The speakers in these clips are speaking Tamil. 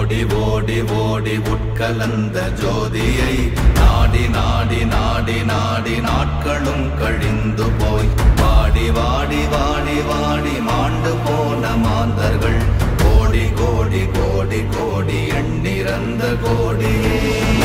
ஓடி ஓடி ஓடி உட்கலந்த ஜோதியை நாடி நாடி நாடி நாடி நாட்களும் கழிந்து போய் வாடி வாடி வாடி வாடி மாண்டு போன மாந்தர்கள் கோடி கோடி கோடி கோடி எண்ணிறந்த கோடி.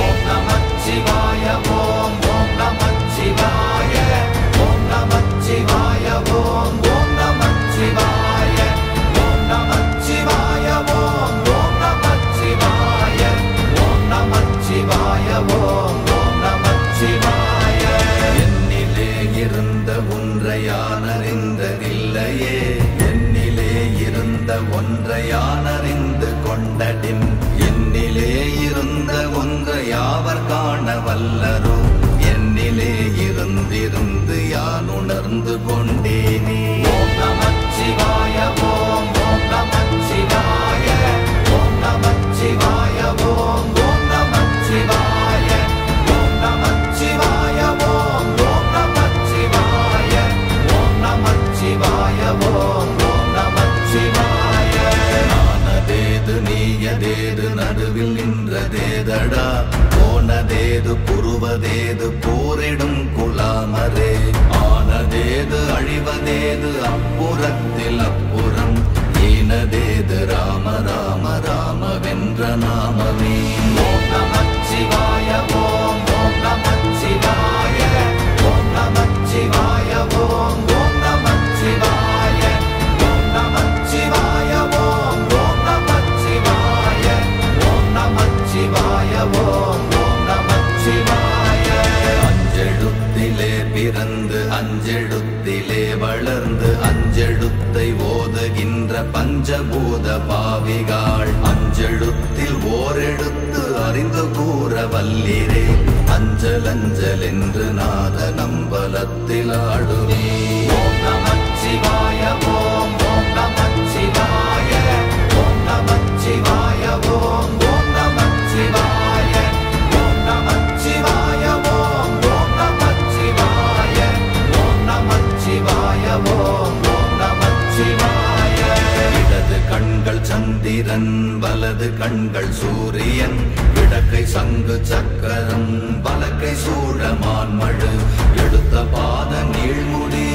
ஓம் நமச்சிவாய ஓம் ஓம் நமச்சிவாய ஓம் நமச்சிவாய ஓம் ஓம் நமச்சிவாய ஓம் நமச்சிவாய ஓம் ஓம் நமச்சிவாய ஓம் நமச்சிவாய ஓம் ஓம் நமச்சிவாய. என்னிலே இருந்த ஒன்றை யான் அறிந்ததில்லையே, என்னிலே இருந்த ஒன்றை யான் அறிந்து கொண்டடின், என்னிலே இருந்த ஒன்றை யாவர் காண வல்லரோ, என்னிலே இருந்திருந்து யான் உணர்ந்து கொண்டேனே. ஓம் நமச்சிவாய ஓம் ஓம் நமச்சிவாய ஓம் நமச்சிவாய ஓம் ஓம் நமச்சிவாய ஓம் நமச்சிவாய ஓம் ஓம் நமச்சிவாய ஓம் நமச்சிவாய ஓம் ஓம் நமச்சிவாய. நானதேது நீயதேது நடுவில் நின்றதேதடா, போனதேது புருவதேது போரிடும் குலாமரே, ஆனதேது அழிவதேது அப்புறத்தில் அப்புறம், ஈனதேது ராம ராம ராம வென்ற நாமமே. ஓம் நமச்சிவாய ஓம் ஓம் நமச்சிவாய ஓம் நமச்சிவாய ஓம் ஓம் நமச்சிவாய ஓம் நமச்சிவாய ஓம் ஓம் நமச்சிவாய ஓம் நமச்சிவாய ஓம் ஓம் நமச்சிவாய. அஞ்செழுத்திலே பிறந்து அஞ்செழுத்திலே வளர்ந்து அஞ்செழுத்தை ஓதுகின்ற பஞ்சபூத பாவிகாள், அஞ்செழுத்தில் ஓரெழுத்து அறிந்து கூற வல்லிரே, அஞ்சல் அஞ்சல் என்று நாத நம்பலத்தில் ஆடுவே. ஓம் நமச்சிவாய ஓம் ஓம் நமச்சிவாய ஓம் நமச்சிவாய ஓம் ஓம் நமச்சிவாய ஓம் நமச்சிவாய ஓம் ஓம் நமச்சிவாய ஓம் நமச்சிவாய ஓம் ஓம் நமச்சிவாய. இடது கண்கள் சந்திரன் வலது கண்கள் சூரியன், இடக்கை சங்கு சக்கரம் வலக்கை சூழமான்மழு, எடுத்த பாத நீழ்முடி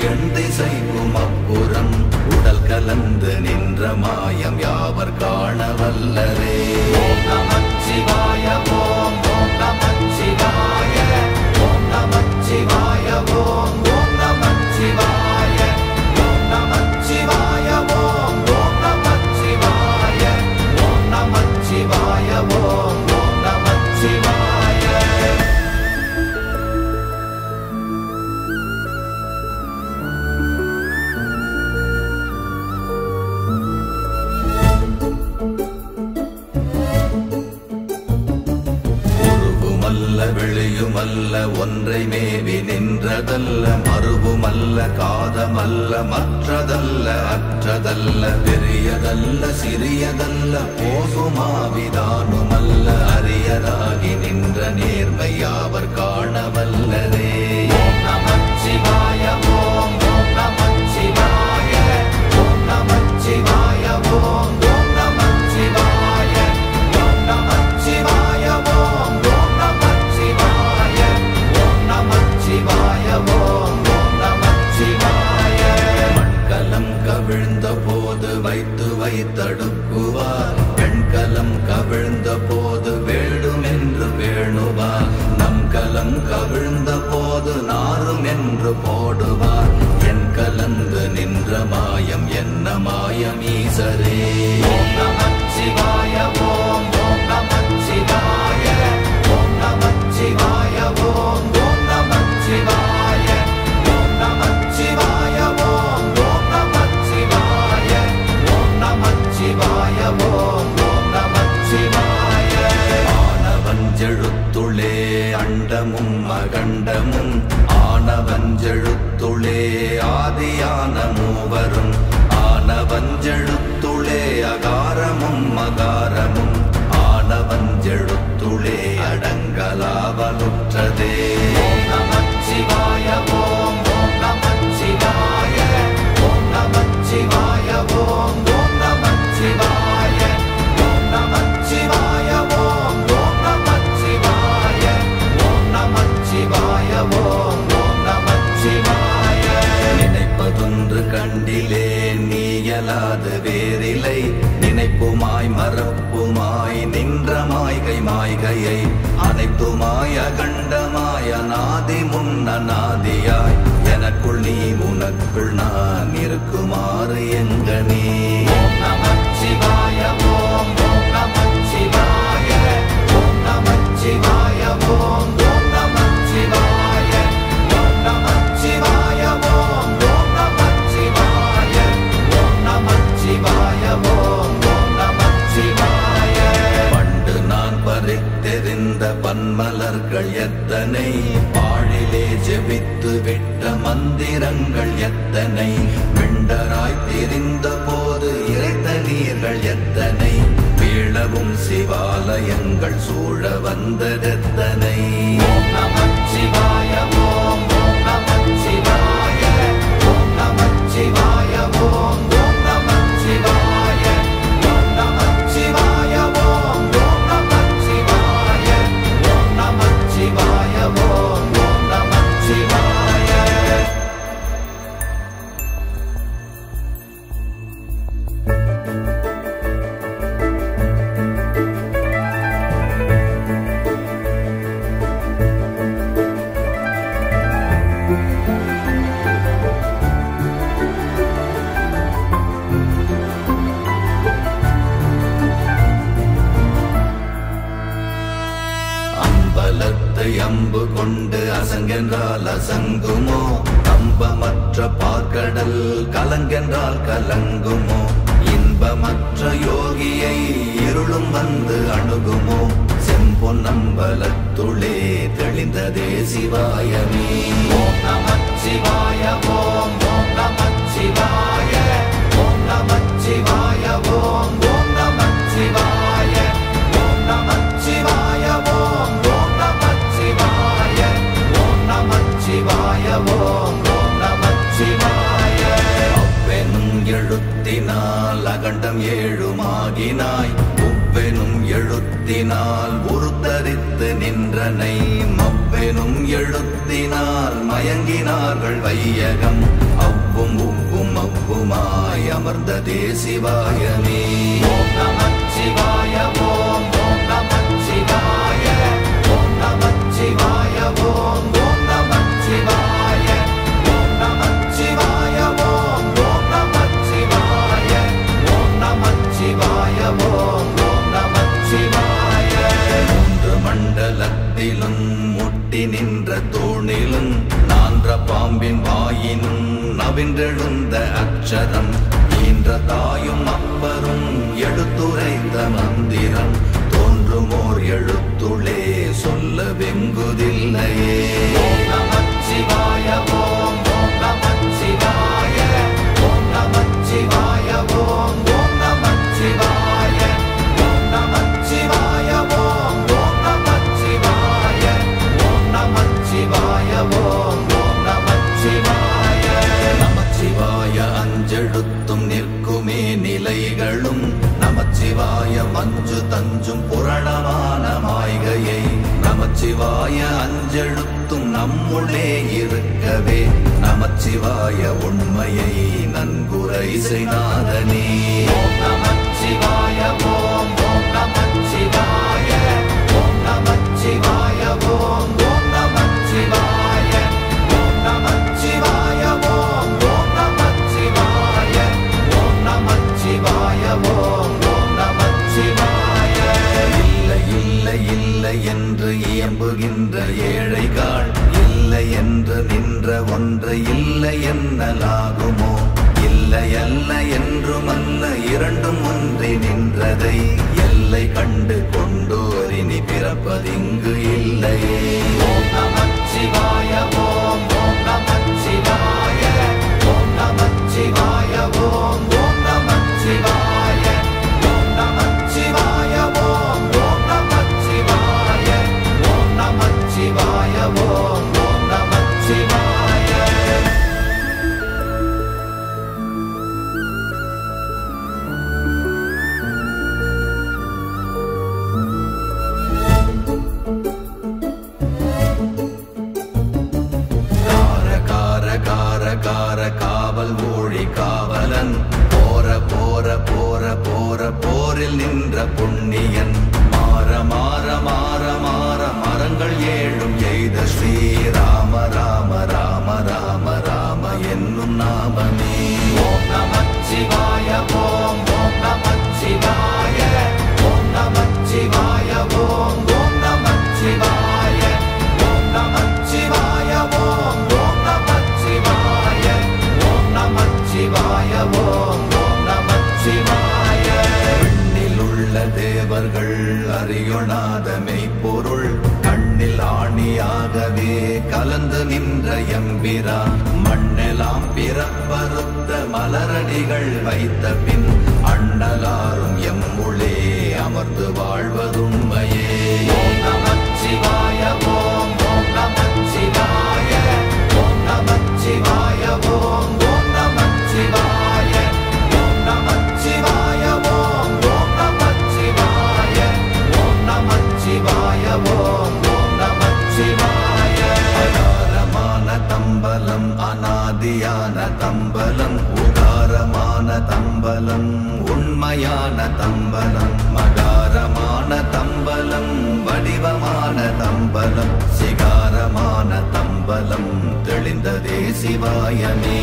எண் திசைக்கும் அப்புறம், உடல் கலந்து நின்ற மாயம் யாவர் காண வல்லரே. ஓம் நமச்சிவாய ஓம் ஓம் நமச்சிவாய ஓம் நமச்சிவாய ஓம் ஓம் நமச்சிவாய ஓம் நமச்சிவாய ஓம் ஓம் நமச்சிவாய ஓம் நமச்சிவாய ஓம் ஓம் நமச்சிவாய. உருவுமல்ல வெளியுமல்ல ஒன்றை மேவி நின்றதல்ல, மறுவுமல்ல காதமல்ல மற்றதல்ல அற்றதல்ல, பெரியதல்ல சிறியதல்ல போசுமாவிதானுமல்ல, அரியராகி நின்ற நேர்மை யாவர் காண வல்லரே. ஓம் நமச்சிவாய ஓம் ஓம் நமச்சிவாய ஓம் நமச்சிவாய ஓம் ஓம் நமச்சிவாய ஓம் நமச்சிவாய ஓம் ஓம் நமச்சிவாய ஓம் நமச்சிவாய ஓம் ஓம் நமச்சிவாய. மண்கலம் கவிழ்ந்த போது வைத்து வைத்தடுக்குவார், பெண்கலம் கவிழ்ந்த போது வேடும் என்று வேணுவார், நம் கலம் கவிழ்ந்த போது நாரும் என்று போடுவார், என் கலந்து நின்ற மாயம் என்ன மாயம் ஈசரே. ஓம் நமச்சிவாய ஓம் ஓம் நமச்சிவாய ஓம் நமச்சிவாய ஓம் ஓம் நமச்சிவாய ஓம் நமச்சிவாய ஓம் ஓம் நமச்சிவாய ஓம் நமச்சிவாய ஓம் ஓம் நமச்சிவாய. ஆனவஞ்செழுத்துளே அண்டமும் அகண்டமும், ஆனவஞ்செழுத்துளே ஆதியான மூவரும், ஆனவஞ்செழுத்துளே அல்லாது வேறில்லை. நினைப்புமாய் மறப்புமாய் நின்ற மாய்கை மாய்கையை அனைத்துமாய் அகண்டமாய் அநாதி முன்னநாதியாய் எனக்குள் நீ உனக்குள் நான் இருக்குமாறு எங்கனே. ஓம் நமச்சிவாய ஓம் ஓம் நமச்சிவாய ஓம் நமச்சிவாய ஓம் ஓம் நமச்சிவாய ஓம் நமச்சிவாய ஓம் ஓம் நமச்சிவாய ஓம் நமச்சிவாய ஓம் ஓம் நமச்சிவாய. பண்டு நான் பறித்தெறிந்த பன்மலர்கள் எத்தனை, பாழிலே ஜெபித்து விட்ட மந்திரங்கள் எத்தனை, விண்டராய் தெரிந்த போது இறைத்த நீர்கள் எத்தனை, வீழவும் சிவாலயங்கள் சூழ வந்ததெத்தனை. ஓம் நமச்சிவாய ஓம் ஓம் நமச்சிவாய ஓம் நமச்சிவாய ஓம் ஓம் நமச்சிவாய ஓம் நமச்சிவாய ஓம் ஓம் நமச்சிவாய ஓம் நமச்சிவாய ஓம் ஓம் நமச்சிவாய. அம்பலத்தை அம்பு கொண்டு அசங்கென்றால் அசங்குமோ, கம்பமற்ற பார்க்கடல் கலங்கென்றால் கலங்குமோ, இன்பமற்ற யோகியை இருளும் வந்து அணுகுமோ, செம்பொன்னம்பலத்துளே தெளிந்ததே சிவாயமே. ஓம் நமச்சிவாய ஓம் ஓம் நமச்சிவாய ஓம் நமச்சிவாய ஓம் ஓம் நமச்சிவாய ஓம் நமச்சிவாய ஓம் ஓம் நமச்சிவாய ஓம் நமச்சிவாய ஓம் ஓம் நமச்சிவாய. அவ்வெனும் எழுத்தினால் அகண்டம் ஏழுமாகினாய், உவ்வெனும் எழுத்தினால் உருத்தரித்து நின்றனை, மவ்வெனும் எழுத்தினால் மயங்கினார்கள் வையகம், அவ்வும் உவ்வும் அவ்வுமாய் அமர்ந்ததே சிவாயமே. ஓம் நமச்சிவாய ஓம் ஓம் நமச்சிவாய ஓம் நமச்சிவாய ஓம் ஓம் நமச்சிவாய ஓம் நமச்சிவாய ஓம் ஓம் நமச்சிவாய ஓம் நமச்சிவாய ஓம் ஓம் நமச்சிவாய. மூன்று மண்டலத்திலும் முட்டி நின்ற தூணிலும் நான்ற பாம்பின் வாயினும் நவின்றெழுந்த அக்ஷரம், ஈன்ற தாயும் அப்பரும் எடுத்துரைத்த மந்திரம், தோன்றுமோர் எழுத்துளே சொல்ல வெங்குதில்லையே. ஓம் நமச்சிவாய ஓம் ஓம் நமச்சிவாய ஓம் நமச்சிவாய ஓம் ஓம் நமச்சிவாய ஓம் நமச்சிவாய ஓம் ஓம் நமச்சிவாய ஓம் நமச்சிவாய ஓம் ஓம் நமச்சிவாய. நமச்சிவாய அஞ்செழுத்தும் நிற்குமே நிலைகளும், நமச்சிவாய மஞ்சு தஞ்சும் புரணமான மாய்கையை, நமச்சிவாய அஞ்செழுத்தும் நம்முள்ளே இருக்கவே, நமச்சிவாய உண்மையை நன்குரை செய்நாதனே. ஓம் நமச்சிவாய ஓம் ஓம் நமச்சிவாய ஓம் நமச்சிவாய ஓம் ஓம் நமச்சிவாய ஓம் நமச்சிவாய ஓம் ஓம் நமச்சிவாய ஓம் நமச்சிவாய ஓம் ஓம் நமச்சிவாய. இல்லை இல்லை இல்லை என்று இயம்புகின்ற ஏழைகாள், இல்லை என்று நின்ற ஒன்றை இல்லை என்னலாகுமோ, இல்லை அல்ல என்றுமல்ல இரண்டும் ஒன்றி நின்றதை, எல்லை கண்டு கொண்டோர் இனி பிறப்பதிங்கு இல்லையே. ஓம் நமச்சிவாய ஓம் ஓம் நமச்சிவாய ஓம் நமச்சிவாய ஓம் ஓம் நமச்சிவாய ஓம் நமச்சிவாய ஓம் ஓம் நமச்சிவாய ஓம் நமச்சிவாய ஓம் ஓம் நமச்சிவாய. புண்ணியன் மாற மாற மாற மாற மரங்கள் ஏழும் எய்த ஸ்ரீராம ராம ராம ராம ராம என்னும் நாமமே. ஓம் நமச்சிவாய ஓம் ஓம் நமச்சிவாய ஓம் நமச்சிவாய ஓம் ஓம் நமச்சிவாய ஓம் நமச்சிவாய ஓம் ஓம் நமச்சிவாய ஓம் நமச்சிவாய ஓம் ஓம் நமச்சிவாய. விண்ணிலுள்ள தேவர்கள் அறியொணாத மெய்ப்பொருள் கண்ணில் ஆணியாகவே கலந்து நின்ற எம்பிரா மண்ணெல்லாம் பிறப்பறுத்த மலரடிகள் வைத்த பின் அண்ணலாரும் எம்முளே அமர்ந்து வாழ்வதுண்மையே. ஓம் நமச்சிவாய ஓம் ஓம் நமச்சிவாய ஓம் நமச்சிவாய ஓம் ஓம் நமச்சிவாய ஓம் நமச்சிவாய ஓம் ஓம் நமச்சிவாய ஓம் நமச்சிவாய ஓம் ஓம் நமச்சிவாய. அகாரமான தம்பலம் அநாதியான தம்பலம் உகாரமான தம்பலம் உண்மையான தம்பலம் மகாரமான தம்பலம் வடிவமான தம்பலம் சிகாரமான தம்பலம் தெளிந்ததே சிவாயமே.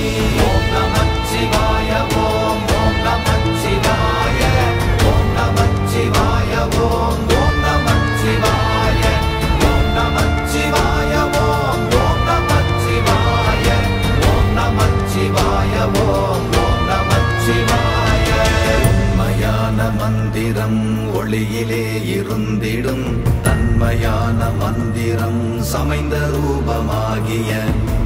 ஓம் நமச்சிவாய ஓம் ஓம் நமச்சிவாய ஓம் நமச்சிவாய ஓம் ஓம் நமச்சிவாய ஓம் நமச்சிவாய ஓம் ஓம் நமச்சிவாய ஓம் நமச்சிவாய ஓம் ஓம் நமச்சிவாய. உண்மையான மந்திரம் ஒளியிலே இருந்திடும் தன்மையான மந்திரம் சமைந்த ரூபமாகிய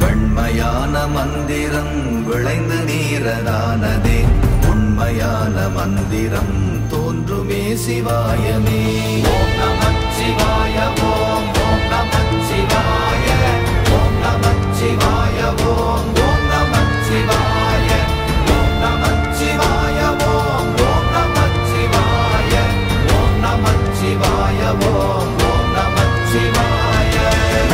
வெண்மையான மந்திரம் விளைந்து நீரதானதே உண்மையான மந்திரம் தோன்றுமே சிவாயமே. ஓம் நமச்சிவாய ஓம் ஓம் நமச்சிவாய ஓம் நமச்சிவாய ஓம் ஓம் நமச்சிவாய ஓம் நமச்சிவாய ஓம் ஓம் நமச்சிவாய ஓம் நமச்சிவாய ஓம் ஓம் நமச்சிவாய.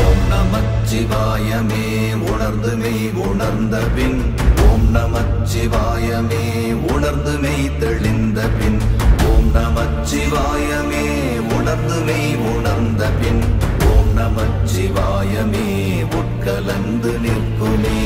ஓம் நமச்சிவாயமே உணர்ந்து மெய் உணர்ந்த பின் ஓம் நமச்சிவாயமே உணர்ந்து மெய் தெளிந்த பின் ஓம் நமச்சிவாயமே உணர்ந்து மெய் உணர்ந்த பின் ஓம் நமச்சிவாயமே உட்கலந்து நிற்குமே.